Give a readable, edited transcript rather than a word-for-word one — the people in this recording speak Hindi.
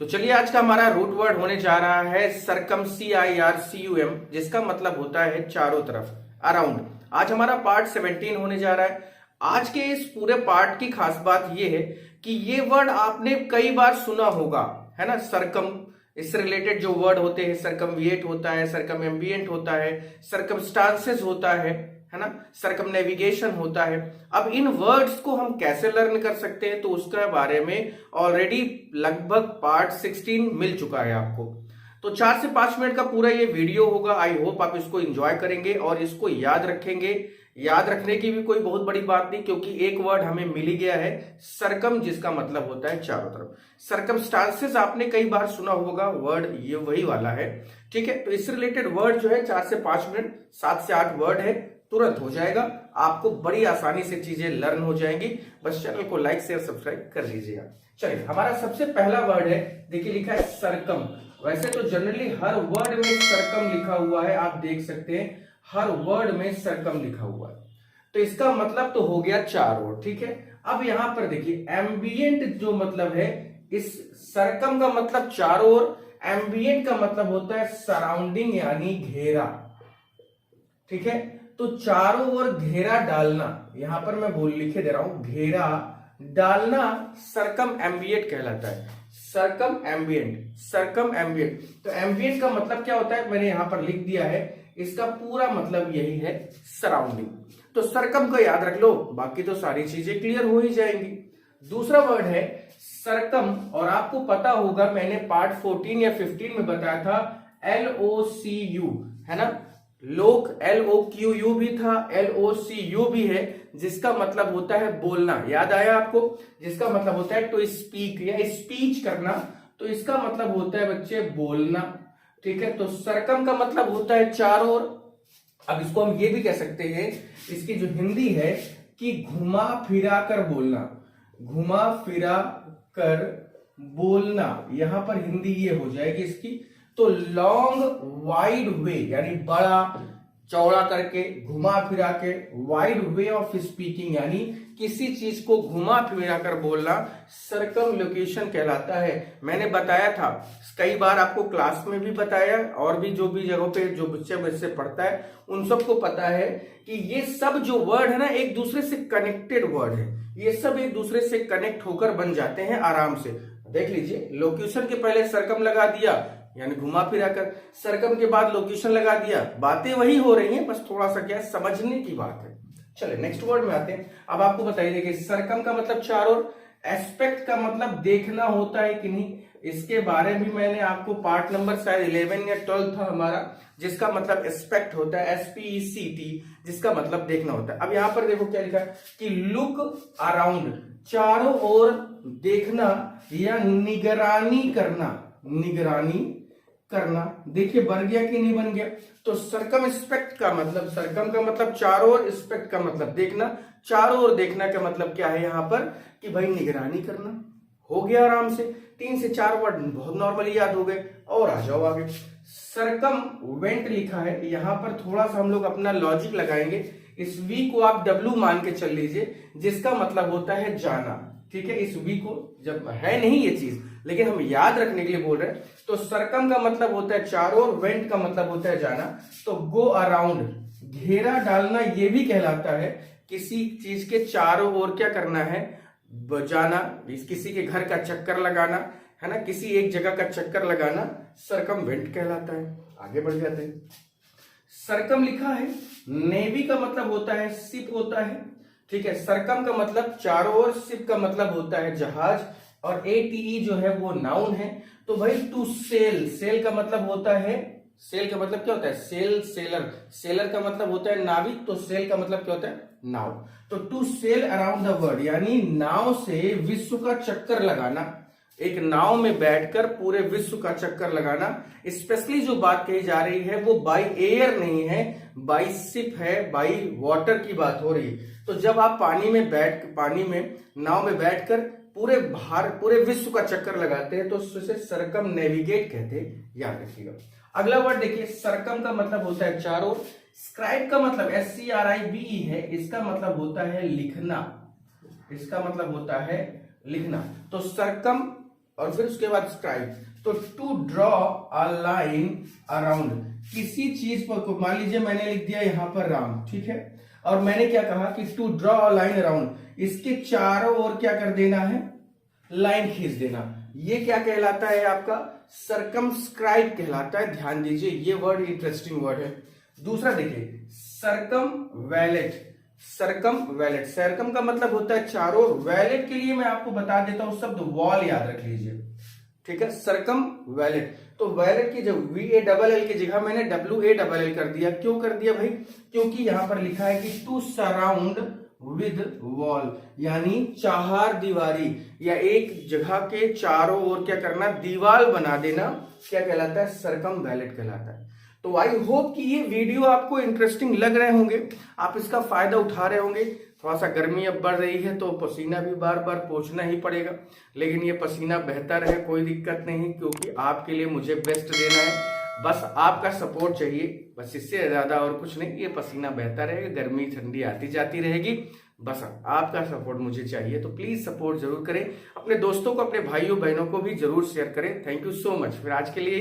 तो चलिए आज का हमारा रूट वर्ड होने जा रहा है सरकम, CIRCUM, जिसका मतलब होता है चारों तरफ, अराउंड। आज हमारा पार्ट 17 होने जा रहा है। आज के इस पूरे पार्ट की खास बात यह है कि ये वर्ड आपने कई बार सुना होगा, है ना। सरकम, इससे रिलेटेड जो वर्ड होते हैं, सरकमविएट होता है, सरकम एम्बियंट होता है, सरकमस्टांसेस होता है ना, सरकम नेविगेशन होता है। अब इन वर्ड्स को हम कैसे लर्न कर सकते हैं, तो उसके बारे में ऑलरेडी लगभग पार्ट 16 मिल चुका है आपको। तो 4 से 5 मिनट का पूरा ये वीडियो होगा। आई होप आप इसको एंजॉय करेंगे और इसको याद रखेंगे। याद रखने की भी कोई बहुत बड़ी बात नहीं, क्योंकि एक वर्ड हमें मिल ही गया है, सरकम, जिसका मतलब होता है चारों तरफ। सरकमस्टांसेस आपने कई बार सुना होगा, वर्ड ये वही वाला है, ठीक है। तो इससे रिलेटेड वर्ड जो है 4 से 5 मिनट, 7 से 8 वर्ड है, तुरंत हो जाएगा। आपको बड़ी आसानी से चीजें लर्न हो जाएंगी। बस चैनल को लाइक शेयर सब्सक्राइब कर लीजिएगा। चलिए, हमारा सबसे पहला वर्ड है, देखिए लिखा है सरकम। वैसे तो जनरली हर वर्ड में सरकम लिखा हुआ है, आप देख सकते हैं हर वर्ड में सरकम लिखा हुआ है। तो इसका मतलब तो हो गया चार ओर, ठीक है। अब यहां पर देखिए एम्बियंट जो मतलब है, इस सरकम का मतलब चारों ओर, एम्बियंट का मतलब होता है सराउंडिंग यानी घेरा, ठीक है। तो चारों ओर घेरा डालना, यहां पर मैं लिखे दे रहा हूं, घेरा डालना सरकम एम्बियंट कहलाता है। सरकम एम्बियंट, सरकम एम्बियंट। तो एम्बियंट का मतलब क्या होता है, मैंने यहां पर लिख दिया है, इसका पूरा मतलब यही है, सराउंडिंग। तो सरकम को याद रख लो, बाकी तो सारी चीजें क्लियर हो ही जाएंगी। दूसरा वर्ड है सरकम, और आपको पता होगा मैंने पार्ट 14 या 15 में बताया था, LOCU, है ना। लोक, LOQU भी था, LOCU भी है, जिसका मतलब होता है बोलना। याद आया आपको, जिसका मतलब होता है टू स्पीक या स्पीच करना। तो इसका मतलब होता है बच्चे बोलना, ठीक है। तो सरकम का मतलब होता है चारों ओर। अब इसको हम ये भी कह सकते हैं, इसकी जो हिंदी है कि घुमा फिरा कर बोलना, घुमा फिरा कर बोलना, यहां पर हिंदी ये हो जाएगी इसकी। तो लॉन्ग वाइड वे यानी बड़ा चौड़ा करके, घुमा फिरा के, वाइड वे ऑफ स्पीकिंग यानी किसी चीज को घुमा फिरा कर बोलना, सरकम लोकेशन कहलाता है। मैंने बताया था कई बार, आपको क्लास में भी बताया, और भी जो भी जगहों पे जो बच्चे पढ़ता है उन सबको पता है कि ये सब जो वर्ड है ना, एक दूसरे से कनेक्टेड वर्ड है। ये सब एक दूसरे से कनेक्ट होकर बन जाते हैं आराम से। देख लीजिए, लोकेशन के पहले सरकम लगा दिया यानी घुमा फिरा कर, सरकम के बाद लोकेशन लगा दिया, बातें वही हो रही हैं, बस थोड़ा सा क्या समझने की बात है। चलिए नेक्स्ट वर्ड में आते हैं। अब आपको बताइए, देखिए सरकम का मतलब चारों ओर, एस्पेक्ट का मतलब देखना होता है कि नहीं, इसके बारे में मैंने आपको पार्ट नंबर शायद 11 या 12 था हमारा, जिसका मतलब एस्पेक्ट होता है, SPECT, जिसका मतलब देखना होता है। अब यहां पर देखो क्या लिखा है कि लुक अराउंड, चारों ओर देखना या निगरानी करना, निगरानी करना। देखिए बन गया कि नहीं बन गया। तो सरकम स्पेक्ट का मतलब, सरकम का मतलब चारों ओर, स्पेक्ट का मतलब देखना, चारों ओर देखना का मतलब क्या है यहां पर कि भाई निगरानी करना। हो गया आराम से, 3 से 4 वर्ड बहुत नॉर्मली याद हो गए। और आ जाओ आगे, सरकम वेंट लिखा है, यहां पर थोड़ा सा हम लोग अपना लॉजिक लगाएंगे। इस वी को आप W मान के चल लीजिए, जिसका मतलब होता है जाना, ठीक है। इस वी को, जब है नहीं ये चीज, लेकिन हम याद रखने के लिए बोल रहे हैं। तो सरकम का मतलब होता है चारों ओर, वेंट का मतलब होता है जाना। तो गो अराउंड, घेरा डालना, ये भी कहलाता है किसी चीज के चारों ओर क्या करना है, जाना। किसी के घर का चक्कर लगाना, है ना, किसी एक जगह का चक्कर लगाना, सरकम वेंट कहलाता है। आगे बढ़ जाते हैं। सरकम लिखा है, नेवी का मतलब होता है शिप होता है, ठीक है। सरकम का मतलब चारों ओर, शिप का मतलब होता है जहाज, और ATE जो है वो नाउन है। तो भाई टू सेल, सेल का मतलब होता है, सेल का मतलब क्या होता है, सेल, सेलर, सेलर का मतलब होता है नाविक, तो सेल का मतलब क्या होता है, नाव। तो to sail around the world यानी नाव से विश्व का चक्कर लगाना, एक नाव में बैठकर पूरे विश्व का चक्कर लगाना। स्पेशली जो बात कही जा रही है वो बाई एयर नहीं है, बाई शिप है, बाई वाटर की बात हो रही है। तो जब आप पानी में नाव में बैठकर पूरे विश्व का चक्कर लगाते हैं, तो उसे सरकम नेविगेट कहते हैं, याद रखिएगा। अगला वर्ड देखिए, सरकम का मतलब होता है चारों। स्क्राइब का मतलब SCRIBE है, इसका मतलब होता है लिखना, इसका मतलब होता है लिखना। तो सरकम और फिर उसके बाद स्क्राइब। तो to draw a line around, किसी चीज पर, मान लीजिए मैंने लिख दिया यहां पर राम, ठीक है, और मैंने क्या कहा कि to draw a line around, इसके चारों ओर क्या कर देना है, लाइन खींच देना। ये क्या कहलाता है आपका, सरकमस्क्राइब कहलाता है। ध्यान दीजिए, ये वर्ड इंटरेस्टिंग वर्ड है। दूसरा देखिए, सरकमवैलेट। सरकमवैलेट, सरकम का मतलब होता है चारों, वैलेट के लिए मैं आपको बता देता हूं शब्द वॉल, याद रख लीजिए, ठीक है, सरकमवैलेट। तो वैलेट की जब VALL की जगह मैंने WALL कर दिया। क्यों कर दिया भाई, क्योंकि यहां पर लिखा है कि टू सराउंड विद वॉल, यानी चार दीवारी या एक जगह के चारों ओर क्या करना, दीवार बना देना, क्या कहलाता है, सरकमवैलेट कहलाता है। तो आई होप कि ये वीडियो आपको इंटरेस्टिंग लग रहे होंगे, आप इसका फायदा उठा रहे होंगे। थोड़ा सा गर्मी अब बढ़ रही है तो पसीना भी बार बार पोंछना ही पड़ेगा, लेकिन ये पसीना बेहतर है, कोई दिक्कत नहीं, क्योंकि आपके लिए मुझे बेस्ट देना है। बस आपका सपोर्ट चाहिए, बस इससे ज्यादा और कुछ नहीं। ये पसीना बेहतर है, गर्मी ठंडी आती जाती रहेगी, बस आपका सपोर्ट मुझे चाहिए। तो प्लीज सपोर्ट जरूर करें, अपने दोस्तों को, अपने भाइयों बहनों को भी जरूर शेयर करें। Thank you so much. फिर आज के लिए